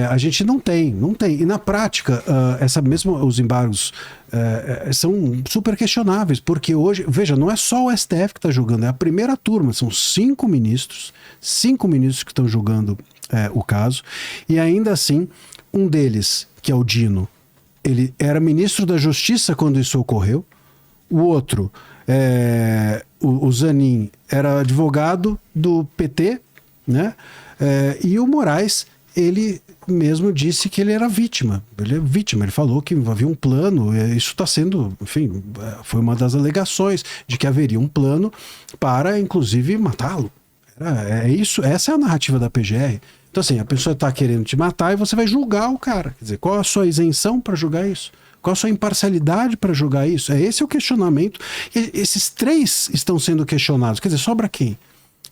A gente não tem. E na prática, os embargos são super questionáveis, porque hoje, veja, não é só o STF que está julgando, é a primeira turma, são 5 ministros que estão julgando o caso, e ainda assim, um deles, que é o Dino, ele era ministro da Justiça quando isso ocorreu, o outro, o Zanin, era advogado do PT, né? E o Moraes, ele mesmo disse que ele era vítima. Ele falou que havia um plano, isso está sendo, enfim, foi uma das alegações de que haveria um plano para, inclusive, matá-lo. Essa é a narrativa da PGR. Então, assim, a pessoa está querendo te matar e você vai julgar o cara. Quer dizer, qual a sua isenção para julgar isso? Qual a sua imparcialidade para julgar isso? Esse é o questionamento. E esses 3 estão sendo questionados. Quer dizer, sobra quem?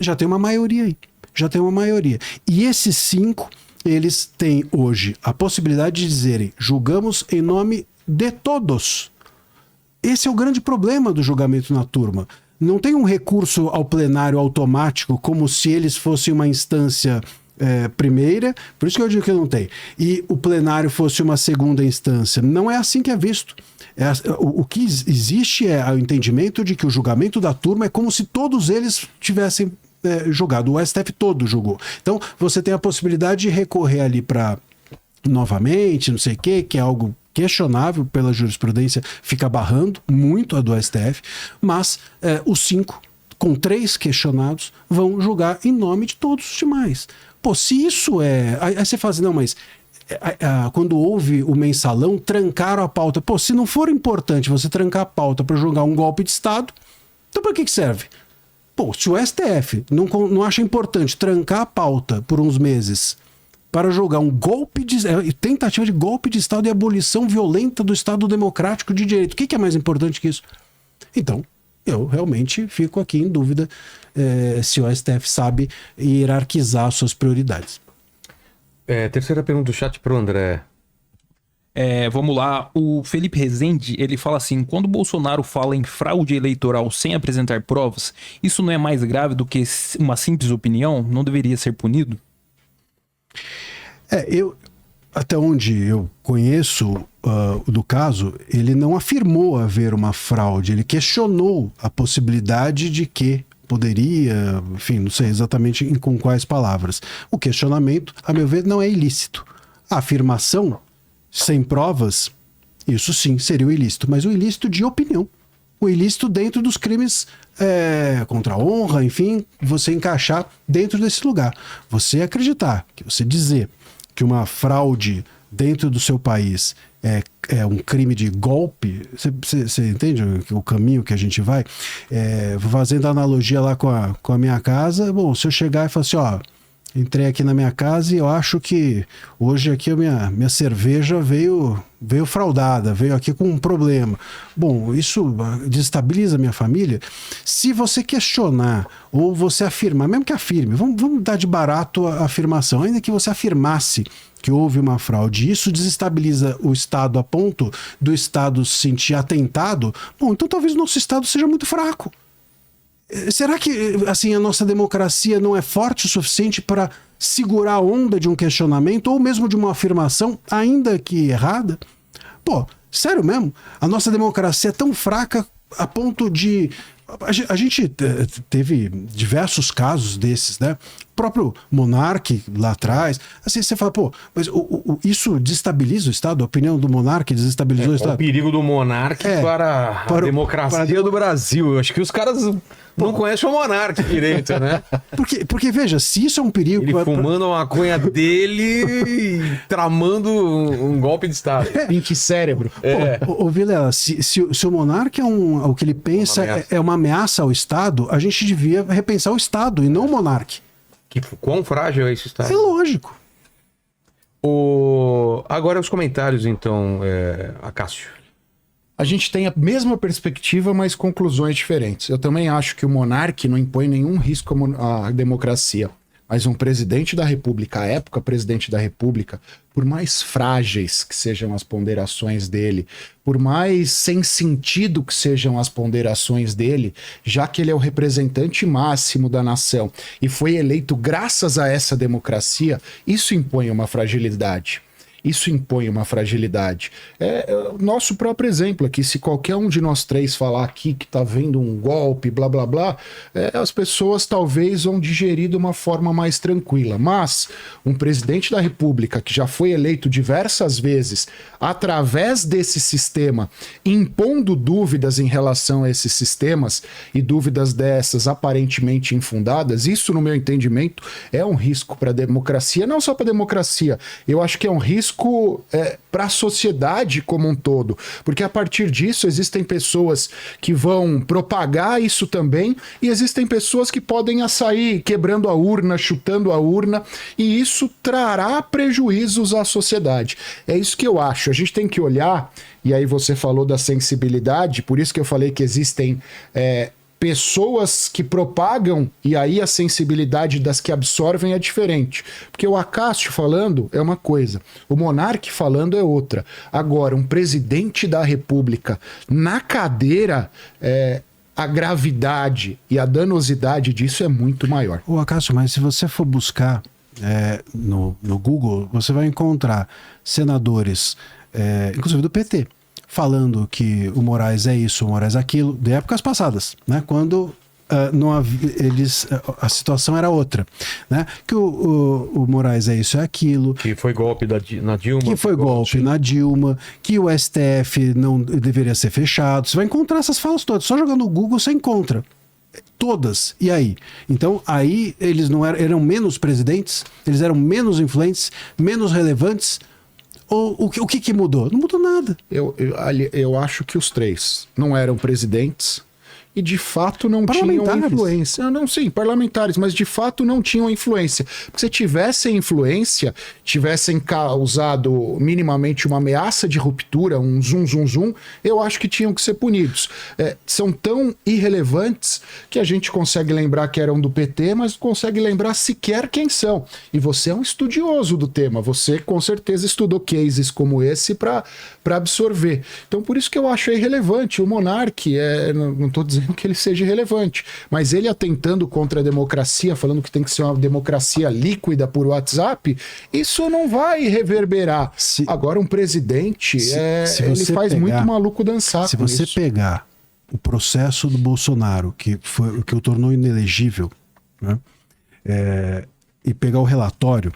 Já tem uma maioria aí. E esses 5, eles têm hoje a possibilidade de dizerem: julgamos em nome de todos. Esse é o grande problema do julgamento na turma. Não tem um recurso ao plenário automático, como se eles fossem uma instância primeira, por isso que eu digo que não tem, e o plenário fosse uma segunda instância. Não é assim que é visto. O que existe é o entendimento de que o julgamento da turma é como se todos eles tivessem julgado, o STF todo julgou. Então você tem a possibilidade de recorrer ali para novamente, não sei o que é algo questionável pela jurisprudência, fica barrando muito a do STF, mas os 5, com 3 questionados, vão julgar em nome de todos os demais. Pô, se isso Aí você fala assim, não, mas quando houve o mensalão, trancaram a pauta. Pô, se não for importante você trancar a pauta para julgar um golpe de Estado, então para que serve? Pô, se o STF não acha importante trancar a pauta por uns meses para julgar um tentativa de golpe de Estado e abolição violenta do Estado democrático de direito, o que é mais importante que isso? Então, eu realmente fico aqui em dúvida se o STF sabe hierarquizar suas prioridades. Terceira pergunta do chat pro André. Vamos lá, o Felipe Rezende, ele fala assim: quando o Bolsonaro fala em fraude eleitoral sem apresentar provas, isso não é mais grave do que uma simples opinião? Não deveria ser punido? Até onde eu conheço do caso, ele não afirmou haver uma fraude, ele questionou a possibilidade de que poderia, enfim, não sei exatamente com quais palavras. O questionamento, a meu ver, não é ilícito. A afirmação sem provas, isso sim seria o ilícito, mas o ilícito de opinião. O ilícito dentro dos crimes contra a honra, enfim, você encaixar dentro desse lugar. Você acreditar, você dizer que uma fraude dentro do seu país é um crime de golpe, você entende o caminho que a gente vai? Fazendo analogia lá com a minha casa, bom, se eu chegar e falar assim, ó, entrei aqui na minha casa e eu acho que hoje aqui a minha cerveja veio fraudada, veio aqui com um problema. Bom, isso desestabiliza a minha família. Se você questionar ou você afirmar, mesmo que afirme, vamos dar de barato a afirmação, ainda que você afirmasse que houve uma fraude, isso desestabiliza o Estado a ponto do Estado se sentir atentado, bom, então talvez o nosso Estado seja muito fraco. Será que assim, a nossa democracia não é forte o suficiente para segurar a onda de um questionamento ou mesmo de uma afirmação, ainda que errada? Pô, sério mesmo? A nossa democracia é tão fraca a ponto de... A gente teve diversos casos desses, né? O próprio Monark lá atrás. Assim, você fala, pô, mas isso desestabiliza o Estado? A opinião do Monark desestabilizou o Estado? O perigo do Monark para a democracia do Brasil. Eu acho que os caras não conhecem o Monark direito, né? Porque, veja, se isso é um perigo... Ele fumando a maconha dele e tramando um golpe de Estado. Pink cérebro. Ô Vilela, se o Monark o que ele pensa é uma ameaça ao Estado, a gente devia repensar o Estado e não o Monark. Quão frágil é esse Estado? É lógico. Agora os comentários, então, Acácio. A gente tem a mesma perspectiva, mas conclusões diferentes. Eu também acho que o monarca não impõe nenhum risco à democracia. Mas um presidente da República, à época presidente da República, por mais frágeis que sejam as ponderações dele, por mais sem sentido que sejam as ponderações dele, já que ele é o representante máximo da nação e foi eleito graças a essa democracia, isso impõe uma fragilidade. Isso impõe uma fragilidade. É o nosso próprio exemplo aqui. Se qualquer um de nós três falar aqui que tá vendo um golpe, blá, blá, blá, as pessoas talvez vão digerir de uma forma mais tranquila. Mas um presidente da República que já foi eleito diversas vezes através desse sistema, impondo dúvidas em relação a esses sistemas e dúvidas dessas aparentemente infundadas, isso, no meu entendimento, é um risco para a democracia. Não só para a democracia, eu acho que é um risco para a sociedade como um todo, porque a partir disso existem pessoas que vão propagar isso também e existem pessoas que podem sair quebrando a urna, chutando a urna, e isso trará prejuízos à sociedade. É isso que eu acho. A gente tem que olhar, e aí você falou da sensibilidade, por isso que eu falei que existem pessoas que propagam, e aí a sensibilidade das que absorvem é diferente. Porque o Acácio falando é uma coisa, o Monark falando é outra. Agora, um presidente da República na cadeira, a gravidade e a danosidade disso é muito maior. Ô Acácio, mas se você for buscar no Google, você vai encontrar senadores, inclusive do PT, falando que o Moraes é isso, o Moraes é aquilo, de épocas passadas, né? Quando não havia, a situação era outra, né? Que o Moraes é isso, é aquilo. Que foi golpe na Dilma. Que foi golpe na Dilma, que o STF não deveria ser fechado. Você vai encontrar essas falas todas. Só jogando no Google você encontra. Todas. E aí? Então, aí eles não eram menos presidentes, eles eram menos influentes, menos relevantes. O que mudou? Não mudou nada. Eu acho que os três não eram presidentes e de fato não tinham influência. Não, sim, parlamentares, mas de fato não tinham influência. Porque se tivessem influência, tivessem causado minimamente uma ameaça de ruptura, um zum, eu acho que tinham que ser punidos. São tão irrelevantes que a gente consegue lembrar que eram do PT, mas não consegue lembrar sequer quem são. E você é um estudioso do tema, você com certeza estudou cases como esse para absorver. Então por isso que eu acho irrelevante. O Monark, não estou dizendo que ele seja irrelevante, mas ele atentando contra a democracia, falando que tem que ser uma democracia líquida por WhatsApp, isso não vai reverberar. Agora um presidente, ele faz muito maluco dançar. Se você pegar o processo do Bolsonaro, que o tornou inelegível, né, e pegar o relatório,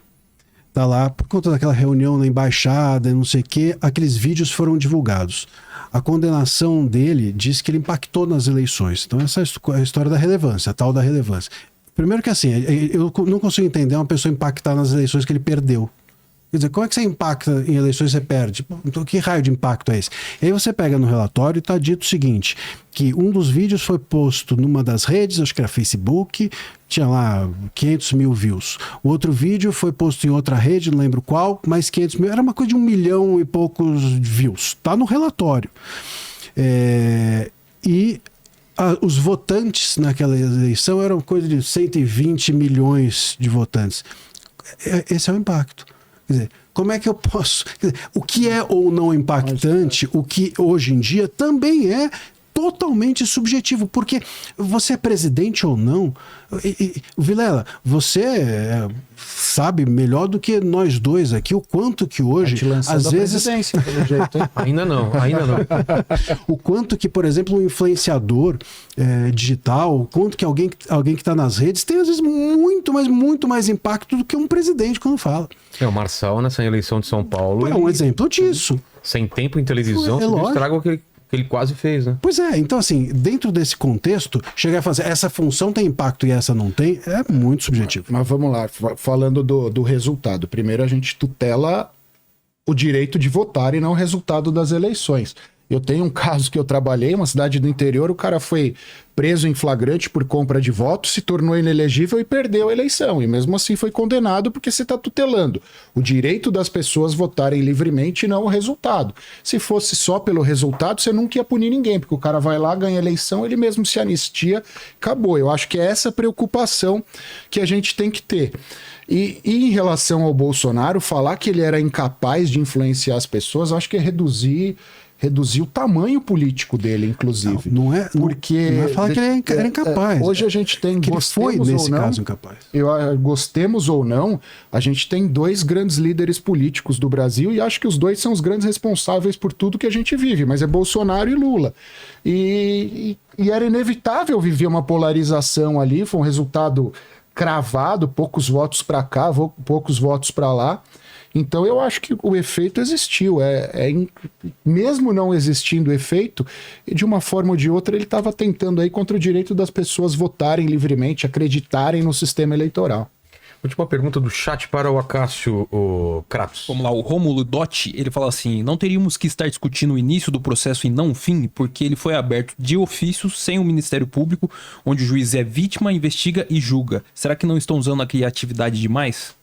tá lá, por conta daquela reunião na embaixada, não sei o que, aqueles vídeos foram divulgados. A condenação dele diz que ele impactou nas eleições. Então essa é a história da relevância, a tal da relevância. Primeiro que assim, eu não consigo entender uma pessoa impactar nas eleições que ele perdeu. Quer dizer, como é que você impacta em eleições e você perde? Então, que raio de impacto é esse? E aí você pega no relatório e está dito o seguinte, que um dos vídeos foi posto numa das redes, acho que era Facebook, tinha lá 500 mil views. O outro vídeo foi posto em outra rede, não lembro qual, mais 500 mil. Era uma coisa de 1 milhão e poucos views. Está no relatório. Os votantes naquela eleição eram coisa de 120 milhões de votantes. Esse é o impacto. Quer dizer, como é que eu posso... Quer dizer, o que é ou não impactante, o que hoje em dia também é totalmente subjetivo, porque você é presidente ou não... Vilela, você sabe melhor do que nós dois aqui o quanto que hoje, às vezes... Pelo jeito, hein? Ainda não. O quanto que, por exemplo, um influenciador digital, o quanto que alguém que está nas redes tem, às vezes, muito mais impacto do que um presidente quando fala. O Marçal, nessa eleição de São Paulo... É um exemplo disso. Sem tempo em televisão, estraga o que ele quase fez, né? Pois é, então assim, dentro desse contexto, chegar a fazer essa função tem impacto e essa não tem, é muito subjetivo. Mas vamos lá, falando do resultado. Primeiro a gente tutela o direito de votar e não o resultado das eleições. Eu tenho um caso que eu trabalhei, uma cidade do interior, o cara foi preso em flagrante por compra de votos, se tornou inelegível e perdeu a eleição. E mesmo assim foi condenado porque você está tutelando o direito das pessoas votarem livremente e não o resultado. Se fosse só pelo resultado, você nunca ia punir ninguém, porque o cara vai lá, ganha a eleição, ele mesmo se anistia, acabou. Eu acho que é essa preocupação que a gente tem que ter. E em relação ao Bolsonaro, falar que ele era incapaz de influenciar as pessoas, eu acho que é reduzir o tamanho político dele, inclusive. Não é falar que ele era incapaz. Hoje a gente tem, que ele foi, nesse caso, incapaz. Gostemos ou não, a gente tem 2 grandes líderes políticos do Brasil e acho que os 2 são os grandes responsáveis por tudo que a gente vive, mas é Bolsonaro e Lula. E era inevitável viver uma polarização ali, foi um resultado cravado, poucos votos para cá, poucos votos para lá. Então eu acho que o efeito existiu, mesmo não existindo efeito, de uma forma ou de outra ele estava tentando aí contra o direito das pessoas votarem livremente, acreditarem no sistema eleitoral. Última pergunta do chat para o Acácio Kratos. Vamos lá, o Rômulo Dotti, ele fala assim: não teríamos que estar discutindo o início do processo e não o fim, porque ele foi aberto de ofício sem o Ministério Público, onde o juiz é vítima, investiga e julga. Será que não estão usando a criatividade demais?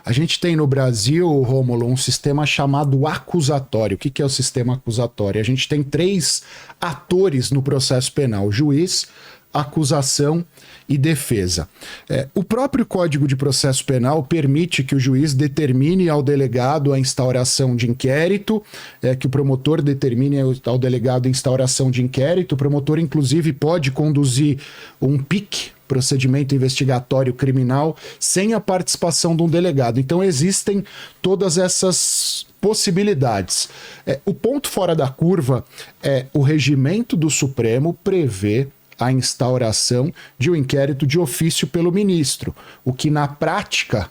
A gente tem no Brasil, Rômulo, um sistema chamado acusatório. O que é o sistema acusatório? A gente tem 3 atores no processo penal: juiz, acusação e defesa. O próprio Código de Processo Penal permite que o juiz determine ao delegado a instauração de inquérito, que o promotor determine ao delegado a instauração de inquérito. O promotor, inclusive, pode conduzir um PIC, procedimento investigatório criminal, sem a participação de um delegado. Então existem todas essas possibilidades. O ponto fora da curva é o regimento do Supremo prevê a instauração de um inquérito de ofício pelo ministro, o que na prática,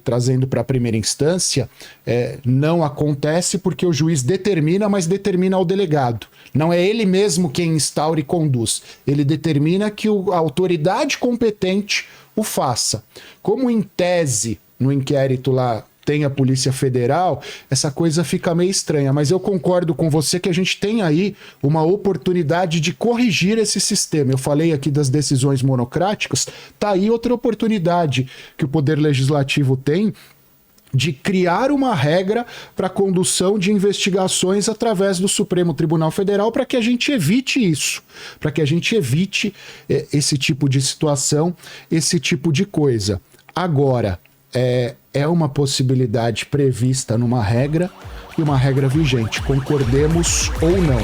trazendo para a primeira instância, não acontece porque o juiz determina, mas determina ao delegado. Não é ele mesmo quem instaura e conduz. Ele determina que a autoridade competente o faça. Como em tese, no inquérito lá, tem a Polícia Federal, essa coisa fica meio estranha, mas eu concordo com você que a gente tem aí uma oportunidade de corrigir esse sistema. Eu falei aqui das decisões monocráticas, tá aí outra oportunidade que o Poder Legislativo tem de criar uma regra para a condução de investigações através do Supremo Tribunal Federal para que a gente evite isso, para que a gente evite esse tipo de situação, esse tipo de coisa. Agora, é uma possibilidade prevista numa regra e uma regra vigente, concordemos ou não.